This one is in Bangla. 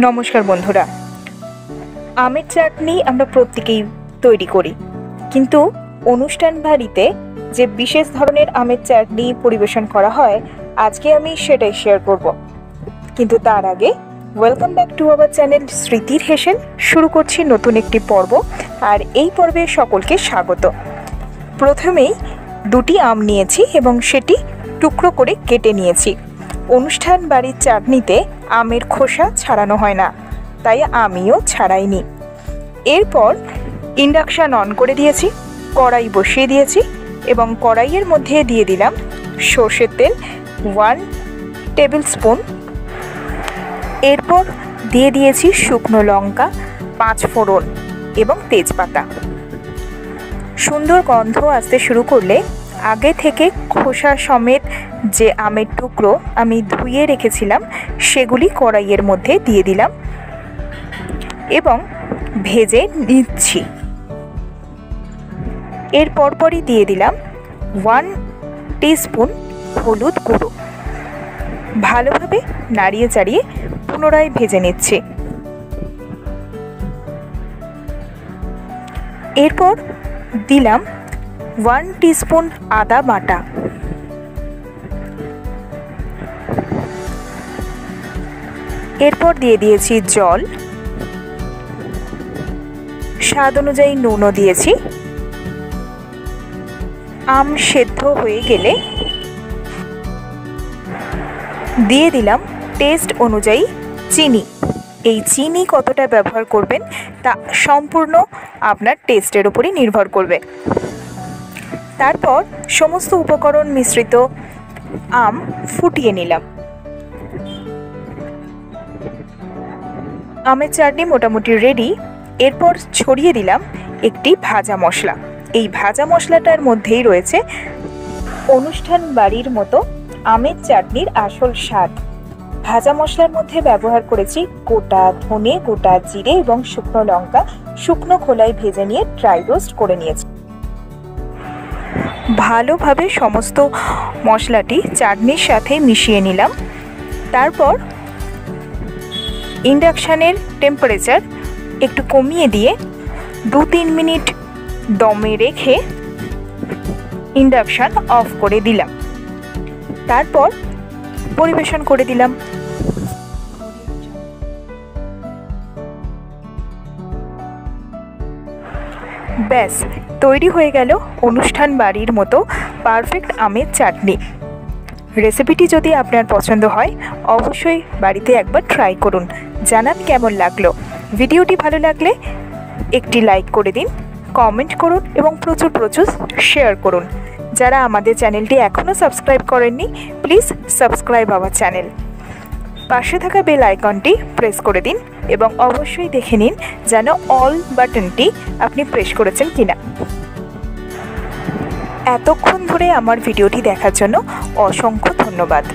নমস্কার বন্ধুরা, আমের চাটনি আমরা প্রত্যেকেই তৈরি করি, কিন্তু অনুষ্ঠান বাড়িতে যে বিশেষ ধরনের আমের চাটনি পরিবেশন করা হয় আজকে আমি সেটাই শেয়ার করব। কিন্তু তার আগে welcome back to our channel স্মৃতির হেসেল। শুরু করছি নতুন একটি পর্ব, আর এই পর্বে সকলকে স্বাগত। প্রথমেই দুটি আম নিয়েছি এবং সেটি টুকরো করে কেটে নিয়েছি। অনুষ্ঠান বাড়ির চাটনিতে আমের খোসা ছাড়ানো হয় না, তাই আমিও ছাড়াইনি। এরপর ইন্ডাকশান অন করে দিয়েছি, কড়াই বসিয়ে দিয়েছি এবং কড়াইয়ের মধ্যে দিয়ে দিলাম সর্ষের তেল 1 টেবিল স্পুন। এরপর দিয়ে দিয়েছি শুকনো লঙ্কা, 5 ফোড়ন এবং তেজপাতা। সুন্দর গন্ধ আসতে শুরু করলে আগে থেকে খোসা সমেত যে আমের টুকরো আমি ধুয়ে রেখেছিলাম সেগুলি কড়াইয়ের মধ্যে দিয়ে দিলাম এবং ভেজে নিচ্ছি। এর পরপরই দিয়ে দিলাম 1 টিস্পুন হলুদ গুঁড়ো। ভালোভাবে নাড়িয়ে চাড়িয়ে পুনরায় ভেজে নিচ্ছি। এরপর দিলাম 1 টিস্পুন আদা বাটা। এরপর দিয়ে দিয়েছি জল, স্বাদ অনুযায়ী নুনও দিয়েছি। আম সেদ্ধ হয়ে গেলে দিয়ে দিলাম টেস্ট অনুযায়ী চিনি। এই চিনি কতটা ব্যবহার করবেন তা সম্পূর্ণ আপনার টেস্টের উপরই নির্ভর করবে। তারপর সমস্ত উপকরণ মিশ্রিত আম ফুটিয়ে নিলাম। আমের চাটনি মোটামুটি রেডি। এরপর ছড়িয়ে দিলাম একটি ভাজা মশলা। এই ভাজা মশলাটার মধ্যেই রয়েছে অনুষ্ঠান বাড়ির মতো আমের চাটনির আসল স্বাদ। ভাজা মশলার মধ্যে ব্যবহার করেছি গোটা ধনে, গোটা জিরে এবং শুকনো লঙ্কা। শুকনো খোলায় ভেজে নিয়ে ড্রাই রোস্ট করে নিয়েছি। ভালোভাবে সমস্ত মশলাটি চাটনির সাথে মিশিয়ে নিলাম। তারপর ইন্ডাকশানের টেম্পারেচার একটু কমিয়ে দিয়ে 2-3 মিনিট দমে রেখে ইন্ডাকশান অফ করে দিলাম। তারপর পরিবেশন করে দিলাম। ব্যাস, তৈরি হয়ে গেল অনুষ্ঠান বাড়ির মতো পারফেক্ট আমের চাটনি। রেসিপিটি যদি আপনার পছন্দ হয় অবশ্যই বাড়িতে একবার ট্রাই করুন, জানান কেমন লাগলো। ভিডিওটি ভালো লাগলে একটি লাইক করে দিন, কমেন্ট করুন এবং প্রচুর শেয়ার করুন। যারা আমাদের চ্যানেলটি এখনও সাবস্ক্রাইব করেননি প্লিজ সাবস্ক্রাইব আওয়ার চ্যানেল। পাশে থাকা বেল আইকনটি প্রেস করে দিন এবং অবশ্যই দেখে নিন যেন অল বাটনটি আপনি প্রেস করেছেন কিনা। এতক্ষণ ধরে আমার ভিডিওটি দেখার জন্য অসংখ্য ধন্যবাদ।